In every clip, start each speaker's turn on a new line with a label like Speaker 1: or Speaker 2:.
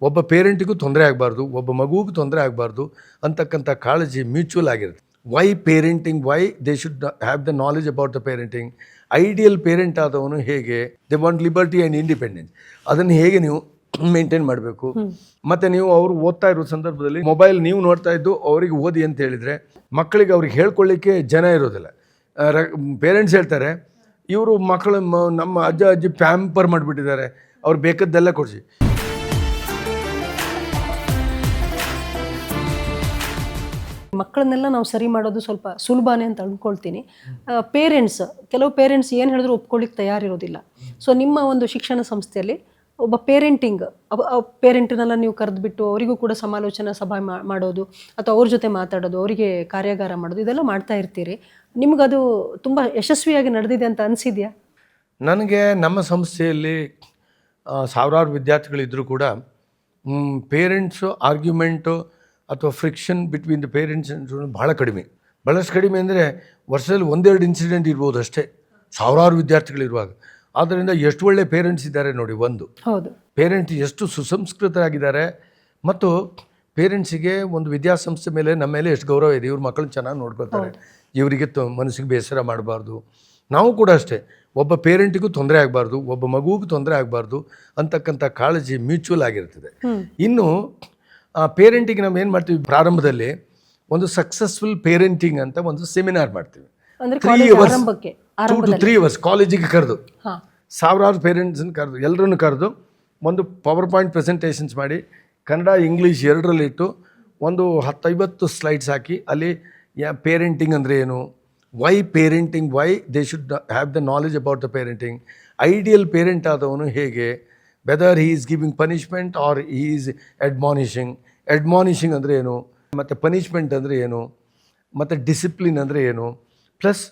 Speaker 1: ಒಬ್ಬ ಪೇರೆಂಟಿಗೂ ತೊಂದರೆ ಆಗಬಾರ್ದು, ಒಬ್ಬ ಮಗುವಿಗೂ ತೊಂದರೆ ಆಗಬಾರ್ದು ಅಂತಕ್ಕಂಥ ಕಾಳಜಿ ಮ್ಯೂಚುವಲ್ ಆಗಿರುತ್ತೆ. Why parenting, why they should have the knowledge about the parenting. Ideal parent ಆದವನು ಹೇಗೆ, they want liberty and independence, ಅದನ್ನು ಹೇಗೆ ನೀವು ಮೇಂಟೈನ್ ಮಾಡಬೇಕು. ಮತ್ತು ನೀವು ಅವರು ಓದ್ತಾ ಇರೋ ಸಂದರ್ಭದಲ್ಲಿ ಮೊಬೈಲ್ ನೀವು ನೋಡ್ತಾ ಇದ್ದು ಅವರಿಗೆ ಓದಿ ಅಂತ ಹೇಳಿದರೆ ಮಕ್ಕಳಿಗೆ ಅವ್ರಿಗೆ ಹೇಳ್ಕೊಳ್ಳಿಕ್ಕೆ ಜನ ಇರೋದಿಲ್ಲ. ಪೇರೆಂಟ್ಸ್ ಹೇಳ್ತಾರೆ ಇವರು ಮಕ್ಕಳು ನಮ್ಮ ಅಜ್ಜ ಅಜ್ಜಿ ಪ್ಯಾಂಪರ್ ಮಾಡಿಬಿಟ್ಟಿದ್ದಾರೆ, ಅವ್ರು ಬೇಕಾದ್ದೆಲ್ಲ ಕೊಡಿಸಿ.
Speaker 2: ಮಕ್ಕಳನ್ನೆಲ್ಲ ನಾವು ಸರಿ ಮಾಡೋದು ಸ್ವಲ್ಪ ಸುಲಭನೇ ಅಂತ ಅಂದ್ಕೊಳ್ತೀನಿ. ಕೆಲವು ಪೇರೆಂಟ್ಸ್ ಏನು ಹೇಳಿದ್ರು ಒಪ್ಕೊಳ್ಳಿಕ್ಕೆ ತಯಾರಿರೋದಿಲ್ಲ. ಸೊ ನಿಮ್ಮ ಒಂದು ಶಿಕ್ಷಣ ಸಂಸ್ಥೆಯಲ್ಲಿ ಒಬ್ಬ ಪೇರೆಂಟ್ನೆಲ್ಲ ನೀವು ಕರೆದುಬಿಟ್ಟು ಅವರಿಗೂ ಕೂಡ ಸಮಾಲೋಚನಾ ಸಭೆ ಮಾಡೋದು ಅಥವಾ ಅವ್ರ ಜೊತೆ ಮಾತಾಡೋದು, ಅವರಿಗೆ ಕಾರ್ಯಾಗಾರ ಮಾಡೋದು, ಇದೆಲ್ಲ ಮಾಡ್ತಾ ಇರ್ತೀರಿ. ನಿಮಗದು ತುಂಬ ಯಶಸ್ವಿಯಾಗಿ ನಡೆದಿದೆ ಅಂತ ಅನಿಸಿದೆಯಾ?
Speaker 1: ನನಗೆ ನಮ್ಮ ಸಂಸ್ಥೆಯಲ್ಲಿ ಸಾವಿರಾರು ವಿದ್ಯಾರ್ಥಿಗಳಿದ್ದರೂ ಕೂಡ ಪೇರೆಂಟ್ಸು ಆರ್ಗ್ಯುಮೆಂಟು ಅಥವಾ ಫ್ರಿಕ್ಷನ್ ಬಿಟ್ವೀನ್ ದ ಪೇರೆಂಟ್ಸ್ ಭಾಳಷ್ಟು ಕಡಿಮೆ ಅಂದರೆ ವರ್ಷದಲ್ಲಿ ಒಂದೆರಡು ಇನ್ಸಿಡೆಂಟ್ ಇರ್ಬೋದು ಅಷ್ಟೇ, ಸಾವಿರಾರು ವಿದ್ಯಾರ್ಥಿಗಳಿರುವಾಗ. ಆದ್ದರಿಂದ ಎಷ್ಟು ಒಳ್ಳೆ ಪೇರೆಂಟ್ಸ್ ಇದ್ದಾರೆ ನೋಡಿ.
Speaker 2: ಹೌದು,
Speaker 1: ಪೇರೆಂಟ್ ಎಷ್ಟು ಸುಸಂಸ್ಕೃತರಾಗಿದ್ದಾರೆ ಮತ್ತು ಪೇರೆಂಟ್ಸಿಗೆ ಒಂದು ವಿದ್ಯಾಸಂಸ್ಥೆ ಮೇಲೆ ನಮ್ಮ ಮೇಲೆ ಎಷ್ಟು ಗೌರವ ಇದೆ. ಇವ್ರ ಮಕ್ಕಳನ್ನ ಚೆನ್ನಾಗಿ ನೋಡ್ಕೊಳ್ತಾರೆ, ಇವರಿಗೆ ಮನಸ್ಸಿಗೆ ಬೇಸರ ಮಾಡಬಾರ್ದು. ನಾವು ಕೂಡ ಅಷ್ಟೇ, ಒಬ್ಬ ಪೇರೆಂಟಿಗೂ ತೊಂದರೆ ಆಗಬಾರ್ದು, ಒಬ್ಬ ಮಗುವಿಗೂ ತೊಂದರೆ ಆಗಬಾರ್ದು ಅಂತಕ್ಕಂಥ ಕಾಳಜಿ ಮ್ಯೂಚುವಲ್ ಆಗಿರ್ತದೆ. ಇನ್ನು ಪೇರೆಂಟಿಗೆ ನಾವು ಏನು ಮಾಡ್ತೀವಿ, ಪ್ರಾರಂಭದಲ್ಲಿ ಒಂದು ಸಕ್ಸಸ್ಫುಲ್ ಪೇರೆಂಟಿಂಗ್ ಅಂತ ಒಂದು ಸೆಮಿನಾರ್ ಮಾಡ್ತೀವಿ. 2 to 3 hours ಕಾಲೇಜಿಗೆ ಕರೆದು ಸಾವಿರಾರು ಪೇರೆಂಟ್ಸನ್ನು ಕರೆದು ಎಲ್ಲರನ್ನು ಕರೆದು ಒಂದು ಪವರ್ ಪಾಯಿಂಟ್ ಪ್ರೆಸೆಂಟೇಷನ್ಸ್ ಮಾಡಿ ಕನ್ನಡ ಇಂಗ್ಲೀಷ್ ಎರಡರಲ್ಲಿಟ್ಟು ಒಂದು 10-50 ಸ್ಲೈಡ್ಸ್ ಹಾಕಿ ಅಲ್ಲಿ ಪೇರೆಂಟಿಂಗ್ ಅಂದರೆ ಏನು, why parenting, why they should have the knowledge about the parenting, ideal parent ಆದವನು ಹೇಗೆ, whether he is giving punishment or he is admonishing ಅಂದರೆ ಏನು, ಮತ್ತು ಪನಿಷ್ಮೆಂಟ್ ಅಂದರೆ ಏನು, ಮತ್ತು ಡಿಸಿಪ್ಲಿನ್ ಅಂದರೆ ಏನು, plus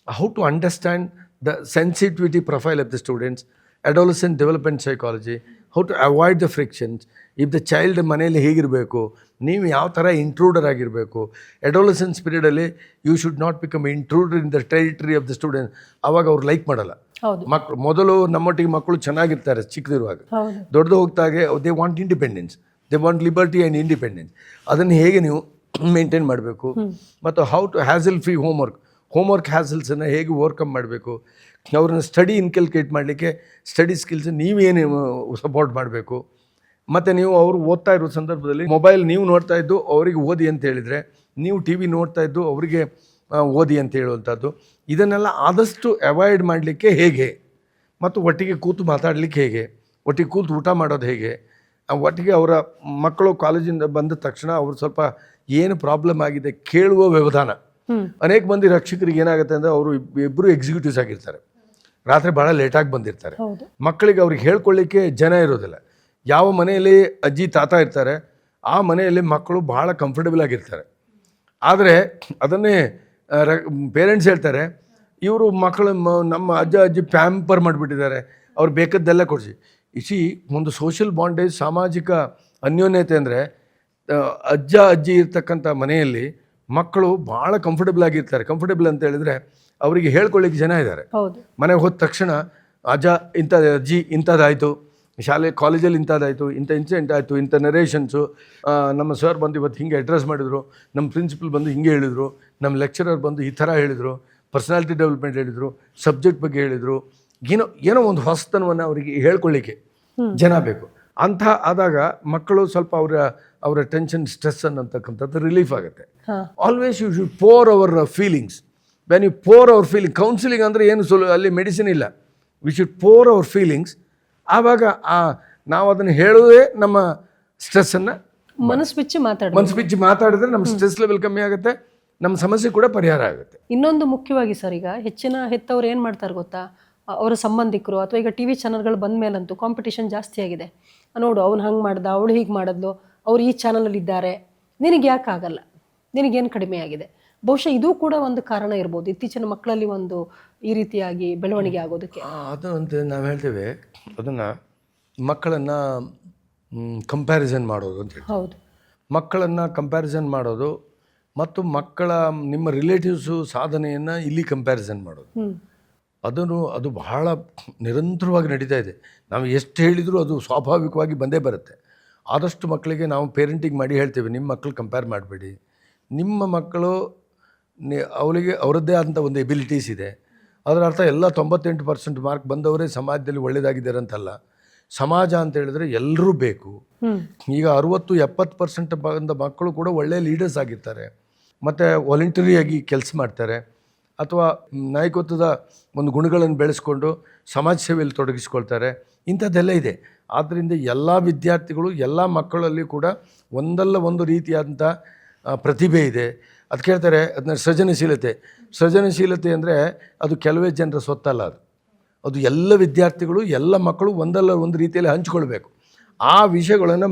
Speaker 1: how to understand the sensitivity profile of the students, adolescent development psychology, how to avoid the frictions. If the child ಮನೆಯಲ್ಲಿ ಹೇಗಿರಬೇಕು, ನೀವು ಯಾವ ಥರ ಇಂಟ್ರೂಡರ್ ಆಗಿರಬೇಕು. ಅಡೋಲಸೆನ್ಸ್ ಪೀರಿಯಡಲ್ಲಿ you should not become intruder in the territory of the student. ಆವಾಗ ಅವ್ರು like ಮಾಡಲ್ಲ. ಮಕ್ಕಳು ಮೊದಲು ನಮ್ಮೊಟ್ಟಿಗೆ ಮಕ್ಕಳು ಚೆನ್ನಾಗಿರ್ತಾರೆ ಚಿಕ್ಕದಿರುವಾಗ, ದೊಡ್ಡದು ಹೋಗ್ತಾಗೆ they want independence, they want liberty and independence. ಅದನ್ನು ಹೇಗೆ ನೀವು ಮೇಂಟೈನ್ ಮಾಡಬೇಕು ಮತ್ತು how to hassle free homework ಹ್ಯಾಸಲ್ಸನ್ನು ಹೇಗೆ ಓವರ್ಕಮ್ ಮಾಡಬೇಕು, ಅವ್ರನ್ನ ಸ್ಟಡಿ ಇನ್ಕಲ್ಕೇಟ್ ಮಾಡಲಿಕ್ಕೆ ಸ್ಟಡಿ ಸ್ಕಿಲ್ಸ್ ನೀವೇನು ಸಪೋರ್ಟ್ ಮಾಡಬೇಕು. ಮತ್ತು ನೀವು ಅವರು ಓದ್ತಾ ಇರೋ ಸಂದರ್ಭದಲ್ಲಿ ಮೊಬೈಲ್ ನೀವು ನೋಡ್ತಾ ಇದ್ದು ಅವರಿಗೆ ಓದಿ ಅಂತ ಹೇಳಿದರೆ, ನೀವು ಟಿ ವಿ ನೋಡ್ತಾ ಇದ್ದು ಅವರಿಗೆ ಓದಿ ಅಂತ ಹೇಳುವಂಥದ್ದು, ಇದನ್ನೆಲ್ಲ ಆದಷ್ಟು ಅವಾಯ್ಡ್ ಮಾಡಲಿಕ್ಕೆ ಹೇಗೆ, ಮತ್ತು ಒಟ್ಟಿಗೆ ಕೂತು ಮಾತಾಡಲಿಕ್ಕೆ ಹೇಗೆ, ಒಟ್ಟಿಗೆ ಕೂತು ಊಟ ಮಾಡೋದು ಹೇಗೆ, ಒಟ್ಟಿಗೆ ಅವರ ಮಕ್ಕಳು ಕಾಲೇಜಿಂದ ಬಂದ ತಕ್ಷಣ ಅವರು ಸ್ವಲ್ಪ ಏನು ಪ್ರಾಬ್ಲಮ್ ಆಗಿದೆ ಕೇಳುವ ವ್ಯವಧಾನ. ಅನೇಕ ಮಂದಿ ರಕ್ಷಕರಿಗೆ ಏನಾಗುತ್ತೆ ಅಂದರೆ ಅವರು ಇಬ್ಬರು ಎಕ್ಸಿಕ್ಯೂಟಿವ್ಸ್ ಆಗಿರ್ತಾರೆ, ರಾತ್ರಿ ಭಾಳ ಲೇಟಾಗಿ ಬಂದಿರ್ತಾರೆ. ಮಕ್ಕಳಿಗೆ ಅವ್ರಿಗೆ ಹೇಳ್ಕೊಳ್ಳಿಕ್ಕೆ ಜನ ಇರೋದಿಲ್ಲ. ಯಾವ ಮನೆಯಲ್ಲಿ ಅಜ್ಜಿ ತಾತ ಇರ್ತಾರೆ ಆ ಮನೆಯಲ್ಲಿ ಮಕ್ಕಳು ಭಾಳ ಕಂಫರ್ಟಬಲ್ ಆಗಿರ್ತಾರೆ. ಆದರೆ ಅದನ್ನೇ ಪೇರೆಂಟ್ಸ್ ಹೇಳ್ತಾರೆ ಇವರು ಮಕ್ಕಳು ನಮ್ಮ ಅಜ್ಜ ಅಜ್ಜಿ ಪ್ಯಾಂಪರ್ ಮಾಡಿಬಿಟ್ಟಿದ್ದಾರೆ, ಅವ್ರು ಬೇಕಾದ್ದೆಲ್ಲ ಕೊಡಿಸಿ. ಇಸಿ ಒಂದು ಸೋಷಿಯಲ್ ಬಾಂಡೇಜ್, ಸಾಮಾಜಿಕ ಅನ್ಯೋನ್ಯತೆ ಅಂದರೆ ಅಜ್ಜ ಅಜ್ಜಿ ಇರ್ತಕ್ಕಂಥ ಮನೆಯಲ್ಲಿ ಮಕ್ಕಳು ಭಾಳ ಕಂಫರ್ಟಬಲ್ ಆಗಿರ್ತಾರೆ. ಕಂಫರ್ಟಬಲ್ ಅಂತ ಹೇಳಿದರೆ ಅವರಿಗೆ ಹೇಳ್ಕೊಳ್ಳಿಕ್ಕೆ ಜನ ಇದ್ದಾರೆ. ಮನೆಗೆ ಹೋದ ತಕ್ಷಣ ಅಜ್ಜ ಇಂಥದ್ದು, ಅಜ್ಜಿ ಇಂಥದ್ದಾಯಿತು, ಕಾಲೇಜಲ್ಲಿ ಇಂಥದ್ದಾಯಿತು, ಇಂಥ ಇನ್ಸಿಡೆಂಟ್ ಆಯಿತು, ಇಂಥ ನರೇಷನ್ಸು, ನಮ್ಮ ಸರ್ ಬಂದು ಇವತ್ತು ಹಿಂಗೆ ಅಡ್ರೆಸ್ ಮಾಡಿದರು, ನಮ್ಮ ಪ್ರಿನ್ಸಿಪಲ್ ಬಂದು ಹಿಂಗೆ ಹೇಳಿದರು, ನಮ್ಮ ಲೆಕ್ಚರರ್ ಬಂದು ಈ ಥರ ಹೇಳಿದರು, ಪರ್ಸನಾಲಿಟಿ ಡೆವಲಪ್ಮೆಂಟ್ ಹೇಳಿದರು, ಸಬ್ಜೆಕ್ಟ್ ಬಗ್ಗೆ ಹೇಳಿದರು, ಏನೋ ಒಂದು ಹೊಸತನವನ್ನು ಅವರಿಗೆ ಹೇಳ್ಕೊಳ್ಳಿಕ್ಕೆ ಜನ ಬೇಕು. ಅಂಥ ಆದಾಗ ಮಕ್ಕಳು ಸ್ವಲ್ಪ ಅವರ ಟೆನ್ಷನ್, ಸ್ಟ್ರೆಸ್ ಅನ್ನತಕ್ಕಂಥದ್ದು ರಿಲೀಫ್ ಆಗುತ್ತೆ. Always you should pour our feelings. When you pour our feeling, counselling ಅಂದರೆ ಏನು ಅಲ್ಲಿ ಮೆಡಿಸಿನ್ ಇಲ್ಲ, we should pour our feelings. ಆವಾಗ ನಾವು ಅದನ್ನು ಹೇಳೋದೇ ನಮ್ಮ ಸ್ಟ್ರೆಸ್ಸನ್ನು
Speaker 2: ಮನಸ್ಸು ಬಿಚ್ಚಿ
Speaker 1: ಮಾತಾಡಿದ್ರೆ ನಮ್ಮ ಸ್ಟ್ರೆಸ್ ಲೆವೆಲ್ ಕಮ್ಮಿ ಆಗುತ್ತೆ, ನಮ್ಮ ಸಮಸ್ಯೆ ಕೂಡ ಪರಿಹಾರ ಆಗುತ್ತೆ.
Speaker 2: ಇನ್ನೊಂದು ಮುಖ್ಯವಾಗಿ ಸರ್, ಈಗ ಹೆಚ್ಚಿನ ಹೆತ್ತವ್ರು ಏನು ಮಾಡ್ತಾರೆ ಗೊತ್ತಾ, ಅವರ ಸಂಬಂಧಿಕರು ಅಥವಾ ಈಗ ಟಿ ವಿ ಚಾನಲ್ಗಳು ಬಂದ ಮೇಲಂತೂ ಕಾಂಪಿಟೇಷನ್ ಜಾಸ್ತಿ ಆಗಿದೆ. ನೋಡು ಅವ್ನು ಹಂಗೆ ಮಾಡ್ದ, ಅವಳು ಹೀಗೆ ಮಾಡಿದ್ಲು, ಅವ್ರು ಈ ಚಾನಲಲ್ಲಿ ಇದ್ದಾರೆ, ನಿನಗೆ ಯಾಕೆ ಆಗಲ್ಲ, ನಿನಗೇನು ಕಡಿಮೆ ಆಗಿದೆ. ಬಹುಶಃ ಇದು ಕೂಡ ಒಂದು ಕಾರಣ ಇರ್ಬೋದು ಇತ್ತೀಚಿನ ಮಕ್ಕಳಲ್ಲಿ ಒಂದು ಈ ರೀತಿಯಾಗಿ ಬೆಳವಣಿಗೆ ಆಗೋದಕ್ಕೆ.
Speaker 1: ಅದು ಅಂತ ನಾವು ಹೇಳ್ತೇವೆ, ಅದನ್ನು ಮಕ್ಕಳನ್ನು ಕಂಪ್ಯಾರಿಸನ್ ಮಾಡೋದು ಅಂತ ಹೇಳಿ.
Speaker 2: ಹೌದು,
Speaker 1: ಮಕ್ಕಳನ್ನು ಕಂಪ್ಯಾರಿಸನ್ ಮಾಡೋದು ಮತ್ತು ನಿಮ್ಮ ರಿಲೇಟಿವ್ಸು ಸಾಧನೆಯನ್ನು ಇಲ್ಲಿ ಕಂಪ್ಯಾರಿಸನ್ ಮಾಡೋದು, ಅದು ಬಹಳ ನಿರಂತರವಾಗಿ ನಡೀತಾ ಇದೆ. ನಾವು ಎಷ್ಟು ಹೇಳಿದರೂ ಅದು ಸ್ವಾಭಾವಿಕವಾಗಿ ಬಂದೇ ಬರುತ್ತೆ. ಆದಷ್ಟು ಮಕ್ಕಳಿಗೆ ನಾವು ಪೇರೆಂಟಿಂಗ್ ಮಾಡಿ ಹೇಳ್ತೀವಿ, ನಿಮ್ಮ ಮಕ್ಕಳು ಕಂಪೇರ್ ಮಾಡಬೇಡಿ. ನಿಮ್ಮ ಮಕ್ಕಳು ಅವರಿಗೆ ಅವರದ್ದೇ ಆದಂಥ ಒಂದು ಎಬಿಲಿಟೀಸ್ ಇದೆ. ಅದರ ಅರ್ಥ ಎಲ್ಲ 98% ಮಾರ್ಕ್ ಬಂದವರೇ ಸಮಾಜದಲ್ಲಿ ಒಳ್ಳೆಯದಾಗಿದ್ದಾರೆ ಅಂತಲ್ಲ. ಸಮಾಜ ಅಂತ ಹೇಳಿದ್ರೆ ಎಲ್ಲರೂ ಬೇಕು. ಈಗ 60-70% ಬಂದ ಮಕ್ಕಳು ಕೂಡ ಒಳ್ಳೆಯ ಲೀಡರ್ಸ್ ಆಗಿರ್ತಾರೆ, ಮತ್ತು ವಾಲಂಟರಿಯಾಗಿ ಕೆಲಸ ಮಾಡ್ತಾರೆ, ಅಥವಾ ನಾಯಕತ್ವದ ಒಂದು ಗುಣಗಳನ್ನು ಬೆಳೆಸ್ಕೊಂಡು ಸಮಾಜ ಸೇವೆಯಲ್ಲಿ ತೊಡಗಿಸ್ಕೊಳ್ತಾರೆ. ಇಂಥದ್ದೆಲ್ಲ ಇದೆ. ಆದ್ದರಿಂದ ಎಲ್ಲ ವಿದ್ಯಾರ್ಥಿಗಳು, ಎಲ್ಲ ಮಕ್ಕಳಲ್ಲಿ ಕೂಡ ಒಂದಲ್ಲ ಒಂದು ರೀತಿಯಾದಂಥ ಪ್ರತಿಭೆ ಇದೆ. ಅದು ಕೇಳ್ತಾರೆ, ಅದನ್ನ ಸೃಜನಶೀಲತೆ ಅಂದರೆ ಅದು ಕೆಲವೇ ಜನರ ಸೊತ್ತಲ್ಲ. ಅದು ಎಲ್ಲ ವಿದ್ಯಾರ್ಥಿಗಳು, ಎಲ್ಲ ಮಕ್ಕಳು ಒಂದಲ್ಲ ಒಂದು ರೀತಿಯಲ್ಲಿ ಹಂಚ್ಕೊಳ್ಬೇಕು. ಆ ವಿಷಯಗಳನ್ನು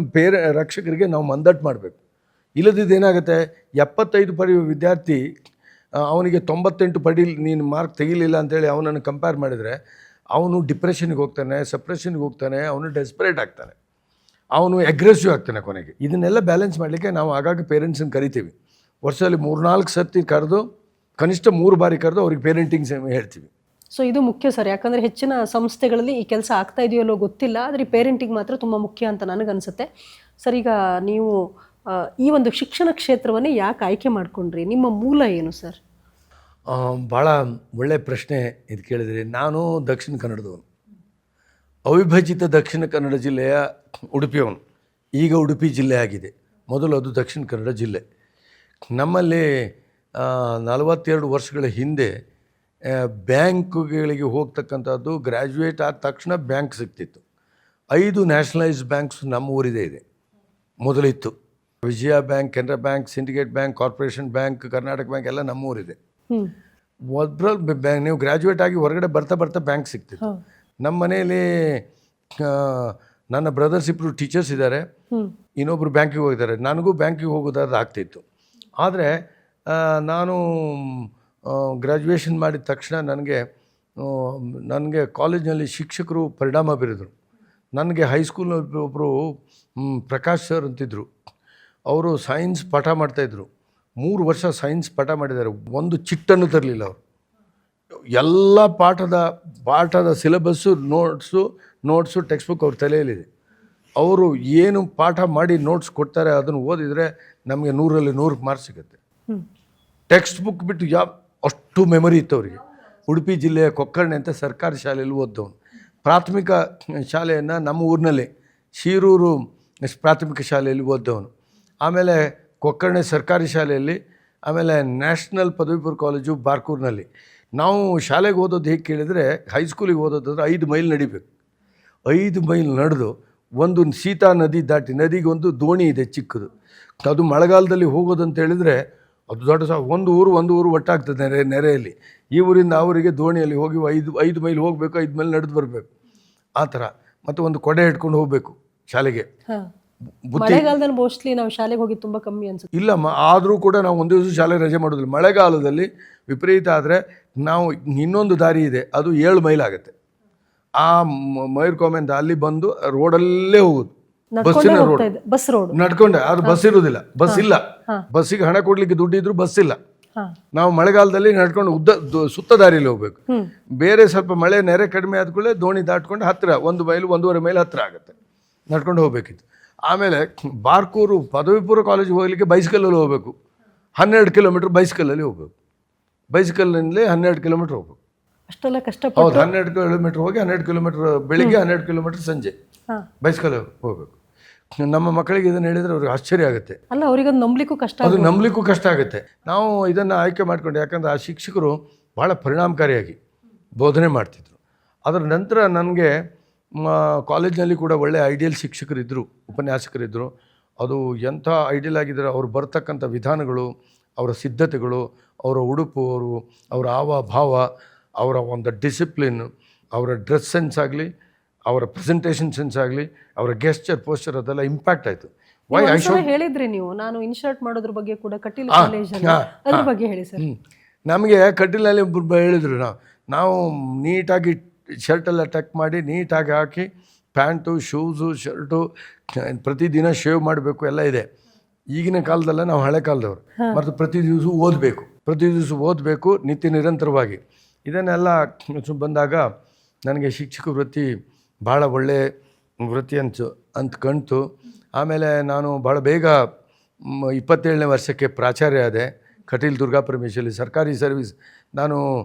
Speaker 1: ರಕ್ಷಕರಿಗೆ ನಾವು ಮಂದಟ್ಟು ಮಾಡಬೇಕು. ಇಲ್ಲದಿದ್ದೇನಾಗುತ್ತೆ, 75 ವಿದ್ಯಾರ್ಥಿ ಅವನಿಗೆ 98 ನೀನು ಮಾರ್ಕ್ ತೆಗಿಲಿಲ್ಲ ಅಂತೇಳಿ ಅವನನ್ನು ಕಂಪೇರ್ ಮಾಡಿದರೆ ಅವನು ಡಿಪ್ರೆಷನ್ಗೆ ಹೋಗ್ತಾನೆ, ಸಪ್ರೆಷನ್ಗೆ ಹೋಗ್ತಾನೆ, ಅವನು ಡೆಸ್ಪರೇಟ್ ಆಗ್ತಾನೆ, ಅವನು ಅಗ್ರೆಸಿವ್ ಆಗ್ತಾನೆ ಕೊನೆಗೆ. ಇದನ್ನೆಲ್ಲ ಬ್ಯಾಲೆನ್ಸ್ ಮಾಡಲಿಕ್ಕೆ ನಾವು ಆಗಾಗ ಪೇರೆಂಟ್ಸನ್ನು ಕರಿತೀವಿ. ವರ್ಷದಲ್ಲಿ 3-4 ಸರ್ತಿ ಕರೆದು, ಕನಿಷ್ಠ 3 ಬಾರಿ ಕರೆದು ಅವ್ರಿಗೆ ಪೇರೆಂಟಿಂಗ್ ಹೇಳ್ತೀವಿ.
Speaker 2: ಸೊ ಇದು ಮುಖ್ಯ ಸರ್, ಯಾಕಂದರೆ ಹೆಚ್ಚಿನ ಸಂಸ್ಥೆಗಳಲ್ಲಿ ಈ ಕೆಲಸ ಆಗ್ತಾ ಇದೆಯೋ ಅಲ್ಲೋ ಗೊತ್ತಿಲ್ಲ, ಆದರೆ ಪೇರೆಂಟಿಂಗ್ ಮಾತ್ರ ತುಂಬ ಮುಖ್ಯ ಅಂತ ನನಗನ್ಸುತ್ತೆ. ಸರ್, ಈಗ ನೀವು ಈ ಒಂದು ಶಿಕ್ಷಣ ಕ್ಷೇತ್ರವನ್ನೇ ಯಾಕೆ ಆಯ್ಕೆ ಮಾಡಿಕೊಂಡ್ರಿ? ನಿಮ್ಮ ಮೂಲ ಏನು ಸರ್?
Speaker 1: ಭಾಳ ಒಳ್ಳೆಯ ಪ್ರಶ್ನೆ ಇದು ಕೇಳಿದ್ರಿ. ನಾನು ದಕ್ಷಿಣ ಕನ್ನಡದವನು, ಅವಿಭಜಿತ ದಕ್ಷಿಣ ಕನ್ನಡ ಜಿಲ್ಲೆಯ ಉಡುಪಿಯವನು. ಈಗ ಉಡುಪಿ ಜಿಲ್ಲೆ ಆಗಿದೆ, ಮೊದಲು ಅದು ದಕ್ಷಿಣ ಕನ್ನಡ ಜಿಲ್ಲೆ. ನಮ್ಮಲ್ಲಿ 42 ವರ್ಷಗಳ ಹಿಂದೆ ಬ್ಯಾಂಕುಗಳಿಗೆ ಹೋಗ್ತಕ್ಕಂಥದ್ದು, ಗ್ರ್ಯಾಜುಯೇಟ್ ಆದ ತಕ್ಷಣ ಬ್ಯಾಂಕ್ ಸಿಗ್ತಿತ್ತು. 5 ನ್ಯಾಷನಲೈಸ್ಡ್ ಬ್ಯಾಂಕ್ಸ್ ನಮ್ಮ ಊರಿದೆ ಇದೆ. ಮೊದಲಿತ್ತು Vijaya Bank, Canara Bank, Syndicate Bank, Corporation Bank, Karnataka Bank ಎಲ್ಲ ನಮ್ಮೂರಿದೆ. ಒಬ್ಬರಲ್ಲಿ ಬ್ಯಾಂಕ್ ನೀವು ಗ್ರ್ಯಾಜುಯೇಟ್ ಆಗಿ ಹೊರಗಡೆ ಬರ್ತಾ ಬ್ಯಾಂಕ್ ಸಿಗ್ತಿತ್ತು. ನಮ್ಮ ಮನೆಯಲ್ಲಿ ನನ್ನ ಬ್ರದರ್ಸ್ ಇಬ್ಬರು ಟೀಚರ್ಸ್ ಇದ್ದಾರೆ, ಇನ್ನೊಬ್ಬರು ಬ್ಯಾಂಕಿಗೆ ಹೋಗಿದ್ದಾರೆ. ನನಗೂ ಬ್ಯಾಂಕಿಗೆ ಹೋಗೋದಾದ್ರೆ ಆಗ್ತಿತ್ತು. ಆದರೆ ನಾನು ಗ್ರ್ಯಾಜುಯೇಷನ್ ಮಾಡಿದ ತಕ್ಷಣ ನನಗೆ ಕಾಲೇಜಿನಲ್ಲಿ ಶಿಕ್ಷಕರು ಪರಿಣಾಮ ಬೀರಿದರು. ನನಗೆ ಹೈಸ್ಕೂಲ್ನಲ್ಲಿ ಒಬ್ಬರು ಪ್ರಕಾಶ್ ಸರ್ ಅಂತಿದ್ದರು. ಅವರು ಸೈನ್ಸ್ ಪಾಠ ಮಾಡ್ತಾಯಿದ್ರು. 3 ವರ್ಷ ಸೈನ್ಸ್ ಪಾಠ ಮಾಡಿದ್ದಾರೆ. ಒಂದು ಚಿಟ್ಟನ್ನು ತರಲಿಲ್ಲ ಅವರು. ಎಲ್ಲ ಪಾಠದ ಸಿಲೆಬಸ್ಸು, ನೋಟ್ಸು ಟೆಕ್ಸ್ಟ್ ಬುಕ್ ಅವ್ರ ತಲೆಯಲ್ಲಿದೆ. ಅವರು ಏನು ಪಾಠ ಮಾಡಿ ನೋಟ್ಸ್ ಕೊಡ್ತಾರೆ ಅದನ್ನು ಓದಿದರೆ ನಮಗೆ 100ರಲ್ಲಿ 100 ಮಾರ್ಕ್ಸ್ ಸಿಗುತ್ತೆ. ಟೆಕ್ಸ್ಟ್ ಬುಕ್ ಬಿಟ್ಟು ಅಷ್ಟು ಮೆಮೊರಿ ಇತ್ತು ಅವರಿಗೆ. ಉಡುಪಿ ಜಿಲ್ಲೆಯ ಕೊಕ್ಕರ್ಣೆ ಅಂತ ಸರ್ಕಾರಿ ಶಾಲೆಯಲ್ಲಿ ಓದ್ದವನು. ಪ್ರಾಥಮಿಕ ಶಾಲೆಯನ್ನು ನಮ್ಮ ಊರಿನಲ್ಲಿ ಶೀರೂರು ಪ್ರಾಥಮಿಕ ಶಾಲೆಯಲ್ಲಿ ಓದ್ದವನು. ಆಮೇಲೆ ಕೊಕ್ಕರ್ಣೆ ಸರ್ಕಾರಿ ಶಾಲೆಯಲ್ಲಿ, ಆಮೇಲೆ ನ್ಯಾಷನಲ್ ಪದವಿ ಪೂರ್ವ ಕಾಲೇಜು ಬಾರ್ಕೂರಿನಲ್ಲಿ. ನಾವು ಶಾಲೆಗೆ ಓದೋದು ಹೇಗೆ ಕೇಳಿದರೆ, ಹೈಸ್ಕೂಲಿಗೆ ಓದೋದಾದ್ರೆ 5 ಮೈಲ್ ನಡಿಬೇಕು. 5 ಮೈಲ್ ನಡೆದು ಒಂದು ಸೀತಾ ನದಿ ದಾಟಿ, ನದಿಗೆ ಒಂದು ದೋಣಿ ಇದೆ ಚಿಕ್ಕದು, ಅದು ಮಳೆಗಾಲದಲ್ಲಿ ಹೋಗೋದಂತ ಹೇಳಿದರೆ ಅದು ದೊಡ್ಡ ಒಂದು ಊರು ಒಟ್ಟಾಗ್ತದೆ ನೆರೆಯಲ್ಲಿ. ಈ ಊರಿಂದ ಆ ಊರಿಗೆ ದೋಣಿಯಲ್ಲಿ ಹೋಗಿ 5 ಮೈಲ್ ಹೋಗಬೇಕು, 5 ಮೈಲ್ ನಡೆದು ಬರಬೇಕು ಆ ಥರ. ಮತ್ತು ಒಂದು ಕೊಡೆ ಇಟ್ಕೊಂಡು ಹೋಗಬೇಕು ಶಾಲೆಗೆ.
Speaker 2: ಮಳೆಗಾಲದಲ್ಲಿ ಮೋಸ್ಟ್ಲಿ ನಾವು ಶಾಲೆಗೆ ಹೋಗಿ ತುಂಬ ಕಮ್ಮಿ ಅನ್ಸುತ್ತೆ.
Speaker 1: ಇಲ್ಲ, ಆದರೂ ಕೂಡ ನಾವು ಒಂದು ದಿವಸ ಶಾಲೆ ರಜೆ ಮಾಡೋದಿಲ್ಲ. ಮಳೆಗಾಲದಲ್ಲಿ ವಿಪರೀತ ಆದರೆ ನಾವು ಇನ್ನೊಂದು ದಾರಿ ಇದೆ, ಅದು 7 ಮೈಲ್ ಆಗುತ್ತೆ. ಆ ಮಯೂರ್ಕೊಮೆಂದ ಅಲ್ಲಿ ಬಂದು ರೋಡಲ್ಲೇ ಹೋಗೋದು, ಬಸ್ಸಿನ ರೋಡ್ ನಡ್ಕೊಂಡೆ. ಅದು ಬಸ್ ಇರೋದಿಲ್ಲ, ಬಸ್ ಇಲ್ಲ. ಬಸ್ಸಿಗೆ ಹಣ ಕೊಡ್ಲಿಕ್ಕೆ ದುಡ್ಡಿದ್ರು ಬಸ್ ಇಲ್ಲ. ನಾವು ಮಳೆಗಾಲದಲ್ಲಿ ನಡ್ಕೊಂಡು ಸುತ್ತ ದಾರಿಯಲ್ಲಿ ಹೋಗ್ಬೇಕು. ಬೇರೆ ಸ್ವಲ್ಪ ಮಳೆ ನೆರೆ ಕಡಿಮೆ ಆದ್ಕೂಡಲೇ ದೋಣಿ ದಾಟ್ಕೊಂಡು ಹತ್ತಿರ 1 ಮೈಲ್ 1.5 ಮೈಲ್ ಹತ್ತಿರ ಆಗುತ್ತೆ, ನಡ್ಕೊಂಡು ಹೋಗ್ಬೇಕಿತ್ತು. ಆಮೇಲೆ ಬಾರ್ಕೂರು ಪದವಿ ಪೂರ್ವ ಕಾಲೇಜಿಗೆ ಹೋಗ್ಲಿಕ್ಕೆ ಬೈಸಿಕಲಲ್ಲಿ ಹೋಗಬೇಕು. 12 ಕಿಲೋಮೀಟ್ರ್ ಬೈಸಿಕಲಲ್ಲಿ ಹೋಗ್ಬೇಕು. ಬೈಸಿಕಲ್ನಿಂದಲೇ 12 ಕಿಲೋಮೀಟ್ರ್ ಹೋಗ್ಬೇಕು.
Speaker 2: ಅಷ್ಟೆಲ್ಲ ಕಷ್ಟ.
Speaker 1: ಹೌದು, 12 ಕಿಲೋಮೀಟ್ರ್ ಹೋಗಿ 12 ಕಿಲೋಮೀಟ್ರ್ ಬೆಳಿಗ್ಗೆ, 12 ಕಿಲೋಮೀಟ್ರ್ ಸಂಜೆ ಬೈಸಿಕಲ್ ಹೋಗ್ಬೇಕು. ನಮ್ಮ ಮಕ್ಕಳಿಗೆ ಇದನ್ನು ಹೇಳಿದರೆ ಅವ್ರಿಗೆ ಆಶ್ಚರ್ಯ ಆಗುತ್ತೆ.
Speaker 2: ಅಲ್ಲ, ಅವ್ರಿಗೆ ಅದು ನಂಬಲಿಕ್ಕೂ ಕಷ್ಟ
Speaker 1: ಆಗುತ್ತೆ. ನಾವು ಇದನ್ನು ಆಯ್ಕೆ ಮಾಡಿಕೊಂಡು, ಯಾಕಂದರೆ ಆ ಶಿಕ್ಷಕರು ಭಾಳ ಪರಿಣಾಮಕಾರಿಯಾಗಿ ಬೋಧನೆ ಮಾಡ್ತಿದ್ರು. ಅದರ ನಂತರ ನನಗೆ ಕಾಲೇಜಿನಲ್ಲಿ ಕೂಡ ಒಳ್ಳೆಯ ಐಡಿಯಲ್ ಶಿಕ್ಷಕರಿದ್ದರು, ಉಪನ್ಯಾಸಕರಿದ್ದರು. ಅದು ಎಂಥ ಐಡಿಯಲ್ ಆಗಿದ್ದಾರೆ, ಅವರು ಬರ್ತಕ್ಕಂಥ ವಿಧಾನಗಳು, ಅವರ ಸಿದ್ಧತೆಗಳು, ಅವರ ಉಡುಪು, ಅವರ ಭಾವ, ಅವರ ಒಂದು ಡಿಸಿಪ್ಲಿನ್, ಅವರ ಡ್ರೆಸ್ ಸೆನ್ಸ್ ಆಗಲಿ, ಅವರ ಪ್ರೆಸೆಂಟೇಷನ್ ಸೆನ್ಸ್ ಆಗಲಿ, ಅವರ ಗೆಸ್ಚರ್ ಪೋಸ್ಚರ್, ಅದೆಲ್ಲ ಇಂಪ್ಯಾಕ್ಟ್ ಆಯಿತು.
Speaker 2: ಹೇಳಿದ್ರಿ ನೀವು, ನಾನು ಇನ್ಶರ್ಟ್ ಮಾಡೋದ್ರ ಬಗ್ಗೆ ಕೂಡ ಕಟೀಲ್ ಕಾಲೇಜಲ್ಲಿ, ಅದ್ರ ಬಗ್ಗೆ ಹೇಳಿ ಸರ್.
Speaker 1: ನಮಗೆ ಕಟೀಲಲ್ಲಿ ಹೇಳಿದರು, ನಾವು ನೀಟಾಗಿ ಶರ್ಟೆಲ್ಲ ಟಕ್ ಮಾಡಿ ನೀಟಾಗಿ ಹಾಕಿ, ಪ್ಯಾಂಟು, ಶೂಸು, ಶರ್ಟು, ಪ್ರತಿದಿನ ಶೇವ್ ಮಾಡಬೇಕು ಎಲ್ಲ ಇದೆ. ಈಗಿನ ಕಾಲದಲ್ಲ, ನಾವು ಹಳೆ ಕಾಲದವರು. ಮತ್ತು ಪ್ರತಿ ದಿವಸ ಓದಬೇಕು ನಿತ್ಯ ನಿರಂತರವಾಗಿ. ಇದನ್ನೆಲ್ಲ ಬಂದಾಗ ನನಗೆ ಶಿಕ್ಷಕ ವೃತ್ತಿ ಭಾಳ ಒಳ್ಳೆಯ ವೃತ್ತಿ ಅಂತ ಕಾಣ್ತು. ಆಮೇಲೆ ನಾನು ಭಾಳ ಬೇಗ 27ನೇ ವರ್ಷಕ್ಕೆ ಪ್ರಾಚಾರ್ಯ ಆದೆ ಕಟೀಲ್ ದುರ್ಗಾ ಪರಮೇಶ್ವರಿ ಸರ್ಕಾರಿ ಸರ್ವಿಸ್. ನಾನು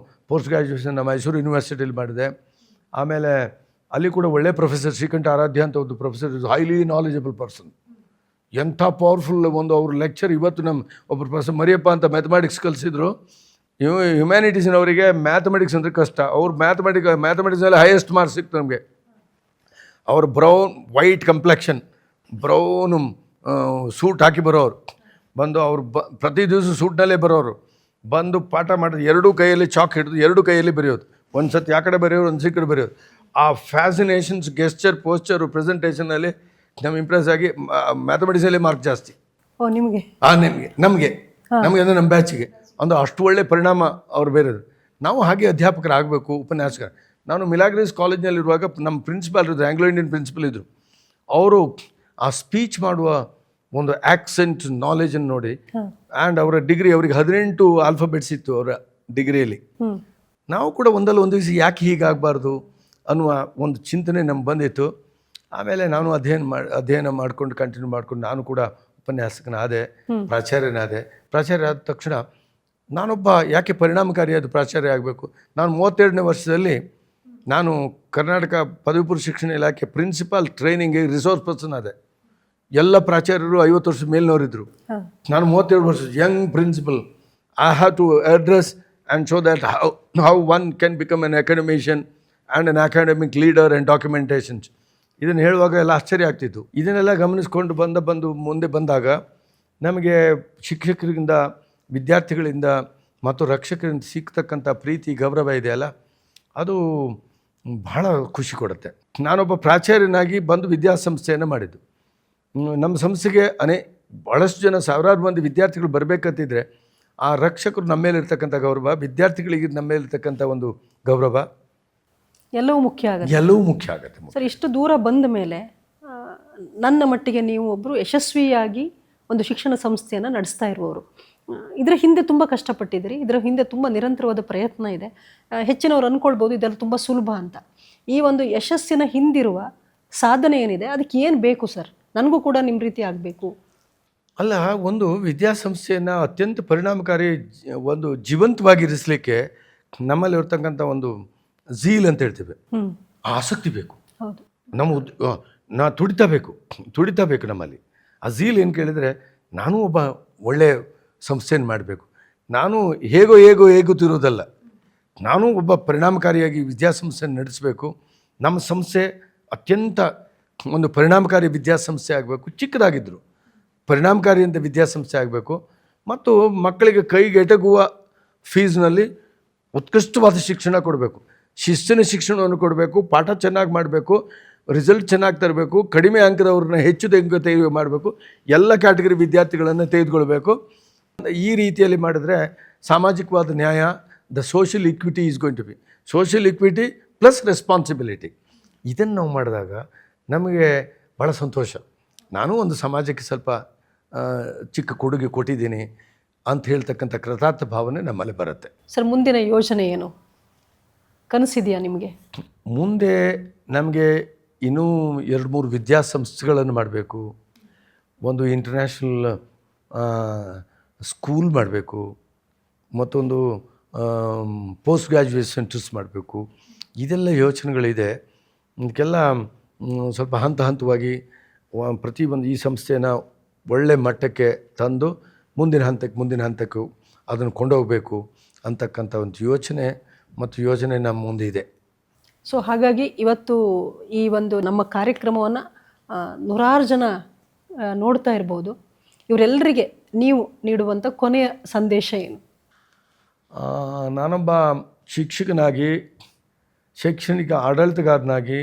Speaker 1: ಪೋಸ್ಟ್ ಗ್ರ್ಯಾಜುಯೇಷನ್ ಮೈಸೂರು ಯೂನಿವರ್ಸಿಟಿಲಿ ಮಾಡಿದೆ. ಆಮೇಲೆ ಅಲ್ಲಿ ಕೂಡ ಒಳ್ಳೆ ಪ್ರೊಫೆಸರ್ ಶ್ರೀಕಂಠ ಆರಾಧ್ಯ ಅಂತ ಒಂದು professor is highly knowledgeable person. ಎಂಥ ಪವರ್ಫುಲ್ ಒಂದು ಅವ್ರ ಲೆಕ್ಚರ್. ಇವತ್ತು ನಮ್ಮ ಒಬ್ಬರು ಪ್ರೊಫೆಸರ್ ಮರಿಯಪ್ಪ ಅಂತ ಮ್ಯಾಥಮೆಟಿಕ್ಸ್ ಕಲಿಸಿದ್ರು. ಹ್ಯುಮ್ಯಾನಿಟೀಸಿನವರಿಗೆ ಮ್ಯಾಥಮೆಟಿಕ್ಸ್ ಅಂದರೆ ಕಷ್ಟ. ಅವ್ರು ಮ್ಯಾಥಮೆಟಿಕ್ಸಲ್ಲಿ ಹೈಯೆಸ್ಟ್ ಮಾರ್ಕ್ಸ್ ಸಿಕ್ತು ನಮಗೆ. ಅವ್ರ brown white complexion, brown suit ಹಾಕಿ ಬರೋರು ಬಂದು ಅವ್ರು ಪ್ರತಿ ದಿವಸ ಸೂಟ್ನಲ್ಲೇ ಬರೋರು ಬಂದು ಪಾಠ ಮಾಡೋದು. ಎರಡೂ ಕೈಯಲ್ಲಿ ಚಾಕ್ ಹಿಡಿದು ಎರಡೂ ಕೈಯಲ್ಲಿ ಬರೆಯೋದು. ಒಂದು ಸತಿ ಆ ಕಡೆ ಬರೆಯೋರು, ಒಂದು ಕಡೆ ಬರೆಯೋದು. ಆ ಫ್ಯಾಸಿನೇಷನ್ಸ್, ಗೆಸ್ಚರ್, ಪೋಸ್ಚರು, ಪ್ರೆಸೆಂಟೇಷನಲ್ಲಿ ನಮ್ಮ ಇಂಪ್ರೆಸ್ ಆಗಿ ಮ್ಯಾಥಮೆಟಿಕ್ಸಲ್ಲಿ ಮಾರ್ಕ್ ಜಾಸ್ತಿ.
Speaker 2: ಓ ನಿಮಗೆ?
Speaker 1: ನಮಗೆ ಅಂದರೆ ನಮ್ಮ ಬ್ಯಾಚಿಗೆ ಒಂದು ಅಷ್ಟು ಒಳ್ಳೆ ಪರಿಣಾಮ ಅವ್ರು ಬೇರೆದು. ನಾವು ಹಾಗೆ ಅಧ್ಯಾಪಕರಾಗಬೇಕು, ಉಪನ್ಯಾಸಕರು. ನಾನು ಮಿಲಾಗ್ರೀಸ್ ಕಾಲೇಜ್ನಲ್ಲಿರುವಾಗ ನಮ್ಮ ಪ್ರಿನ್ಸಿಪಾಲ್ ಇದ್ದರು, ಆಂಗ್ಲೋ ಇಂಡಿಯನ್ ಪ್ರಿನ್ಸಿಪಲ್ ಇದ್ದರು. ಅವರು ಆ ಸ್ಪೀಚ್ ಮಾಡುವ ಒಂದು ಆ್ಯಕ್ಸೆಂಟ್ ನಾಲೆಜನ್ನು ನೋಡಿ, ಆ್ಯಂಡ್ ಅವರ ಡಿಗ್ರಿ ಅವ್ರಿಗೆ 18 ಆಲ್ಫಾಬೆಟ್ಸ್ ಇತ್ತು ಅವರ ಡಿಗ್ರಿಯಲ್ಲಿ. ನಾವು ಕೂಡ ಒಂದಲ್ಲ ಒಂದು ದಿವಸ ಯಾಕೆ ಹೀಗಾಗಬಾರ್ದು ಅನ್ನುವ ಒಂದು ಚಿಂತನೆ ನಮ್ಗೆ ಬಂದಿತ್ತು. ಆಮೇಲೆ ನಾನು ಅಧ್ಯಯನ ಮಾಡ್ಕೊಂಡು ಕಂಟಿನ್ಯೂ ಮಾಡ್ಕೊಂಡು ನಾನು ಕೂಡ ಉಪನ್ಯಾಸಕನಾದೆ, ಪ್ರಾಚಾರ್ಯನಾದೆ. ಪ್ರಾಚಾರ್ಯ ಆದ ತಕ್ಷಣ ನಾನೊಬ್ಬ ಯಾಕೆ ಪರಿಣಾಮಕಾರಿಯಾದ ಪ್ರಾಚಾರ್ಯ ಆಗಬೇಕು. ನಾನು 32ನೇ ವರ್ಷದಲ್ಲಿ ನಾನು ಕರ್ನಾಟಕ ಪದವಿ ಪೂರ್ವ ಶಿಕ್ಷಣ ಇಲಾಖೆ ಪ್ರಿನ್ಸಿಪಾಲ್ ಟ್ರೈನಿಂಗ್ಗೆ ರಿಸೋರ್ಸ್ ಪರ್ಸನ್ ಆದೆ. ಎಲ್ಲ ಪ್ರಾಚಾರ್ಯರು 50 ವರ್ಷದ ಮೇಲಿನವರಿದ್ದರು. ನಾನು 32 ವರ್ಷ young principal. I have to address and show that how one can become an academician and an academic leader and documentations. ಇದನ್ನು ಹೇಳುವಾಗ ಎಲ್ಲ ಆಶ್ಚರ್ಯ ಆಗ್ತಿತ್ತು. ಇದನ್ನೆಲ್ಲ ಗಮನಿಸ್ಕೊಂಡು ಮುಂದೆ ಬಂದಾಗ ನಮಗೆ ಶಿಕ್ಷಕರಿಂದ, ವಿದ್ಯಾರ್ಥಿಗಳಿಂದ ಮತ್ತು ರಕ್ಷಕರಿಂದ ಸಿಗ್ತಕ್ಕಂಥ ಪ್ರೀತಿ, ಗೌರವ ಇದೆಯಲ್ಲ, ಅದು ಬಹಳ ಖುಷಿ ಕೊಡುತ್ತೆ. ನಾನೊಬ್ಬ ಪ್ರಾಚಾರ್ಯನಾಗಿ ಬಂದು ವಿದ್ಯಾಸಂಸ್ಥೆಯನ್ನು ಮಾಡಿದ್ದು. ನಮ್ಮ ಸಂಸ್ಥೆಗೆ ಭಾಳಷ್ಟು ಜನ, ಸಾವಿರಾರು ಮಂದಿ ವಿದ್ಯಾರ್ಥಿಗಳು ಬರಬೇಕಂತಿದ್ರೆ ಆ ರಕ್ಷಕರು ನಮ್ಮ ಮೇಲೆ ಇರ್ತಕ್ಕಂಥ ಗೌರವ, ವಿದ್ಯಾರ್ಥಿಗಳಿಗೆ ನಮ್ಮ ಮೇಲೆ ಇರ್ತಕ್ಕಂಥ ಒಂದು ಗೌರವ,
Speaker 2: ಎಲ್ಲವೂ ಮುಖ್ಯ
Speaker 1: ಆಗುತ್ತೆ.
Speaker 2: ಸರ್, ಇಷ್ಟು ದೂರ ಬಂದ ಮೇಲೆ ನನ್ನ ಮಟ್ಟಿಗೆ ನೀವು ಒಬ್ಬರು ಯಶಸ್ವಿಯಾಗಿ ಒಂದು ಶಿಕ್ಷಣ ಸಂಸ್ಥೆಯನ್ನು ನಡೆಸ್ತಾ ಇರುವವರು. ಇದರ ಹಿಂದೆ ತುಂಬ ಕಷ್ಟಪಟ್ಟಿದ್ದೀರಿ, ಇದರ ಹಿಂದೆ ತುಂಬ ನಿರಂತರವಾದ ಪ್ರಯತ್ನ ಇದೆ. ಹೆಚ್ಚಿನವ್ರು ಅಂದ್ಕೊಳ್ಬೋದು ಇದೆಲ್ಲ ತುಂಬ ಸುಲಭ ಅಂತ. ಈ ಒಂದು ಯಶಸ್ಸಿನ ಹಿಂದಿರುವ ಸಾಧನೆ ಏನಿದೆ, ಅದಕ್ಕೆ ಏನು ಬೇಕು ಸರ್? ನನಗೂ ಕೂಡ ನಿಮ್ಮ ರೀತಿ ಆಗಬೇಕು.
Speaker 1: ಅಲ್ಲ, ಒಂದು ವಿದ್ಯಾಸಂಸ್ಥೆಯನ್ನು ಅತ್ಯಂತ ಪರಿಣಾಮಕಾರಿ ಒಂದು ಜೀವಂತವಾಗಿರಿಸಲಿಕ್ಕೆ ನಮ್ಮಲ್ಲಿ ಇರ್ತಕ್ಕಂಥ ಒಂದು ಝೀಲ್ ಅಂತ ಹೇಳ್ತೇವೆ, ಆಸಕ್ತಿ ಬೇಕು.
Speaker 2: ಹೌದು,
Speaker 1: ನಾ ತುಡಿತಾ ಬೇಕು ನಮ್ಮಲ್ಲಿ. ಆ ಝೀಲ್ ಏನು ಕೇಳಿದರೆ, ನಾನು ಒಬ್ಬ ಒಳ್ಳೆಯ ಸಂಸ್ಥೆಯನ್ನು ಮಾಡಬೇಕು, ನಾನು ಹೇಗುತ್ತಿರೋದಲ್ಲ, ನಾನು ಒಬ್ಬ ಪರಿಣಾಮಕಾರಿಯಾಗಿ ವಿದ್ಯಾಸಂಸ್ಥೆಯನ್ನು ನಡೆಸಬೇಕು. ನಮ್ಮ ಸಂಸ್ಥೆ ಅತ್ಯಂತ ಒಂದು ಪರಿಣಾಮಕಾರಿ ವಿದ್ಯಾಸಂಸ್ಥೆ ಆಗಬೇಕು. ಚಿಕ್ಕದಾಗಿದ್ದರು ಪರಿಣಾಮಕಾರಿ ಅಂತ ವಿದ್ಯಾಸಂಸ್ಥೆ ಆಗಬೇಕು. ಮತ್ತು ಮಕ್ಕಳಿಗೆ ಕೈಗೆಟಕುವ ಫೀಸ್ನಲ್ಲಿ ಉತ್ಕೃಷ್ಟವಾದ ಶಿಕ್ಷಣ ಕೊಡಬೇಕು, ಶಿಸ್ತಿನ ಶಿಕ್ಷಣವನ್ನು ಕೊಡಬೇಕು, ಪಾಠ ಚೆನ್ನಾಗಿ ಮಾಡಬೇಕು, ರಿಸಲ್ಟ್ ಚೆನ್ನಾಗಿ ತರಬೇಕು, ಕಡಿಮೆ ಅಂಕದವ್ರನ್ನ ಹೆಚ್ಚು ತೆಗೆದು ಮಾಡಬೇಕು, ಎಲ್ಲ ಕ್ಯಾಟಗರಿ ವಿದ್ಯಾರ್ಥಿಗಳನ್ನು ತೆಗೆದುಕೊಳ್ಬೇಕು. ಈ ರೀತಿಯಲ್ಲಿ ಮಾಡಿದ್ರೆ ಸಾಮಾಜಿಕವಾದ ನ್ಯಾಯ, the social equity is going to be social equity plus responsibility. ಇದನ್ನು ನಾವು ಮಾಡಿದಾಗ ನಮಗೆ ಭಾಳ ಸಂತೋಷ. ನಾನು ಒಂದು ಸಮಾಜಕ್ಕೆ ಸ್ವಲ್ಪ ಚಿಕ್ಕ ಕೊಡುಗೆ ಕೊಟ್ಟಿದ್ದೀನಿ ಅಂತ ಹೇಳ್ತಕ್ಕಂಥ ಕೃತಾರ್ಥ ಭಾವನೆ ನಮ್ಮಲ್ಲಿ ಬರುತ್ತೆ.
Speaker 2: ಸರ್, ಮುಂದಿನ ಯೋಜನೆ ಏನು, ಕನಸಿದೆಯಾ ನಿಮಗೆ?
Speaker 1: ಮುಂದೆ ನಮಗೆ ಇನ್ನೂ 2-3 ವಿದ್ಯಾಸಂಸ್ಥೆಗಳನ್ನು ಮಾಡಬೇಕು, ಒಂದು ಇಂಟರ್ನ್ಯಾಷನಲ್ ಸ್ಕೂಲ್ ಮಾಡಬೇಕು, ಮತ್ತೊಂದು ಪೋಸ್ಟ್ ಗ್ರ್ಯಾಜುಯೇಟ್ ಸೆಂಟರ್ಸ್ ಮಾಡಬೇಕು. ಇದೆಲ್ಲ ಯೋಚನೆಗಳಿದೆ. ಇದಕ್ಕೆಲ್ಲ ಸ್ವಲ್ಪ ಹಂತವಾಗಿ ಪ್ರತಿಯೊಂದು ಈ ಸಂಸ್ಥೆನ ಒಳ್ಳೆ ಮಟ್ಟಕ್ಕೆ ತಂದು ಮುಂದಿನ ಹಂತಕ್ಕೆ ಅದನ್ನು ಕೊಂಡೋಗಬೇಕು ಅಂತಕ್ಕಂಥ ಒಂದು ಯೋಚನೆ ನಮ್ಮ ಮುಂದೆ ಇದೆ.
Speaker 2: ಸೊ ಹಾಗಾಗಿ ಇವತ್ತು ಈ ಒಂದು ನಮ್ಮ ಕಾರ್ಯಕ್ರಮವನ್ನು 100 ಜನ ನೋಡ್ತಾ ಇರ್ಬೋದು. ಇವರೆಲ್ಲರಿಗೆ ನೀವು ನೀಡುವಂಥ ಕೊನೆಯ ಸಂದೇಶ ಏನು?
Speaker 1: ನಾನೊಬ್ಬ ಶಿಕ್ಷಕನಾಗಿ, ಶೈಕ್ಷಣಿಕ ಆಡಳಿತಗಾರನಾಗಿ,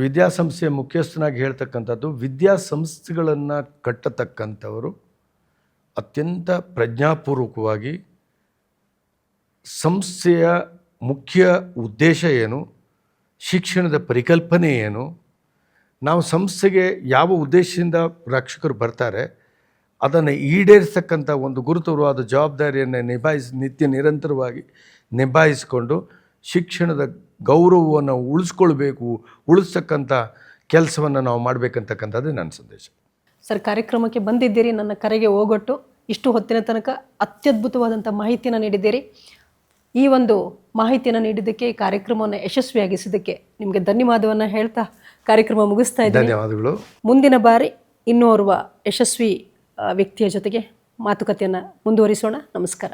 Speaker 1: ವಿದ್ಯಾಸಂಸ್ಥೆಯ ಮುಖ್ಯಸ್ಥನಾಗಿ ಹೇಳ್ತಕ್ಕಂಥದ್ದು, ವಿದ್ಯಾಸಂಸ್ಥೆಗಳನ್ನು ಕಟ್ಟತಕ್ಕಂಥವರು ಅತ್ಯಂತ ಪ್ರಜ್ಞಾಪೂರ್ವಕವಾಗಿ ಸಂಸ್ಥೆಯ ಮುಖ್ಯ ಉದ್ದೇಶ ಏನು, ಶಿಕ್ಷಣದ ಪರಿಕಲ್ಪನೆ ಏನು, ನಾವು ಸಂಸ್ಥೆಗೆ ಯಾವ ಉದ್ದೇಶದಿಂದ ರಕ್ಷಕರು ಬರ್ತಾರೆ ಅದನ್ನು ಈಡೇರಿಸ್ತಕ್ಕಂಥ ಒಂದು ಗುರುತರವಾದ ಜವಾಬ್ದಾರಿಯನ್ನು ನಿರಂತರವಾಗಿ ನಿಭಾಯಿಸಿಕೊಂಡು ಶಿಕ್ಷಣದ ಗೌರವವನ್ನು ಉಳಿಸ್ತಕ್ಕಂಥ ಕೆಲಸವನ್ನು ನಾವು ಮಾಡಬೇಕಂತಕ್ಕಂಥದ್ದು ನನ್ನ ಸಂದೇಶ.
Speaker 2: ಸರ್, ಕಾರ್ಯಕ್ರಮಕ್ಕೆ ಬಂದಿದ್ದೀರಿ, ನನ್ನ ಕರೆಗೆ ಹೋಗೊಟ್ಟು ಇಷ್ಟು ಹೊತ್ತಿನ ತನಕ ಅತ್ಯದ್ಭುತವಾದಂಥ ಮಾಹಿತಿಯನ್ನು ನೀಡಿದ್ದೀರಿ. ಈ ಒಂದು ಮಾಹಿತಿಯನ್ನು ನೀಡಿದ್ದಕ್ಕೆ, ಈ ಕಾರ್ಯಕ್ರಮವನ್ನು ಯಶಸ್ವಿಯಾಗಿಸಿದ್ದಕ್ಕೆ ನಿಮಗೆ ಧನ್ಯವಾದವನ್ನು ಹೇಳ್ತಾ ಕಾರ್ಯಕ್ರಮ ಮುಗಿಸ್ತಾ ಇದ್ದೀನಿ.
Speaker 1: ಧನ್ಯವಾದಗಳು. ಮುಂದಿನ
Speaker 2: ಬಾರಿ ಇನ್ನೋರ್ವ ಯಶಸ್ವಿ ವ್ಯಕ್ತಿಯ ಜೊತೆಗೆ ಮಾತುಕತೆಯನ್ನು ಮುಂದುವರಿಸೋಣ. ನಮಸ್ಕಾರ.